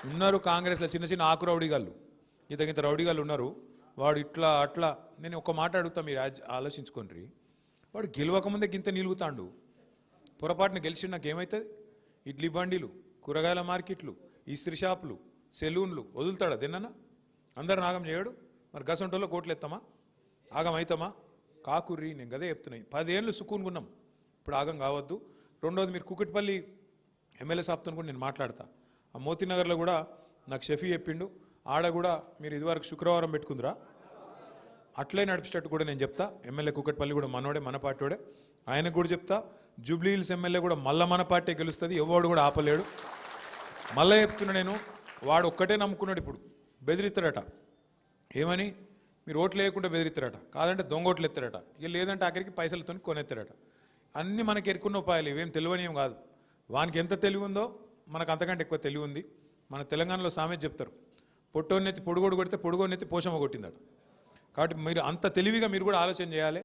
ఉన్నారు కాంగ్రెస్లో చిన్న చిన్న ఆకు రౌడీగాళ్ళు, ఇంత రౌడీగాళ్ళు ఉన్నారు. వాడు ఇట్లా అట్లా, నేను ఒక మాట అడుగుతా, మీరు ఆలోచించుకోండి. వాడు గెలవకముందే గింత నిలుగుతాండు, పొరపాటున గెలిచి నాకు ఏమవుతుంది? ఇడ్లీ బండిలు, కూరగాయల మార్కెట్లు, ఇస్త్రీ షాపులు, సెలూన్లు వదులుతాడా తిన్నా? అందరు నాగం చేయడు. మరి గసంటోలో కోట్లు ఎత్తామా? ఆగం అవుతామా? కాకుర్రి, నేను గదే చెప్తున్నాయి. 10 ఏళ్ళు సుకూనుకున్నాం, ఇప్పుడు ఆగం కావద్దు. రెండోది, మీరు కూకట్పల్లి ఎమ్మెల్యే సాబ్తో కూడా నేను మాట్లాడతా. ఆ మోతీనగర్లో కూడా నాకు షఫీ చెప్పిండు, ఆడ కూడా మీరు ఇదివరకు శుక్రవారం పెట్టుకుందిరా, అట్లే నడిపించేటట్టు కూడా నేను చెప్తా. ఎమ్మెల్యే కూకట్పల్లి కూడా మనోడే, మన పార్టీడే, ఆయనకు కూడా చెప్తా. జూబ్లీ హిల్స్ ఎమ్మెల్యే కూడా మళ్ళీ మన పార్టీ గెలుస్తుంది, ఎవడు కూడా ఆపలేడు. మళ్ళీ చెప్తున్నా నేను, వాడు ఒక్కటే నమ్ముకున్నాడు. ఇప్పుడు బెదిరిస్తాడట, ఏమని? మీరు ఓట్లు వేయకుండా బెదిరిస్తారట, కాదంటే దొంగ ఓట్లు ఎత్తారట, ఇక లేదంటే ఆఖరికి పైసలతో కొనెత్తారట. అన్నీ మనకి ఎరుకున్న ఉపాయాలు, ఇవేం తెలివనేం కాదు. వానికి ఎంత తెలివి ఉందో మనకు అంతకంటే ఎక్కువ తెలివి ఉంది. మన తెలంగాణలో సామెత చెప్తారు, పొట్టోన్నెత్తి పొడుగోడు కొడితే పొడుగోన్నెత్తి పోషమ్మ కొట్టిందట. కాబట్టి మీరు అంత తెలివిగా మీరు కూడా ఆలోచన చేయాలి.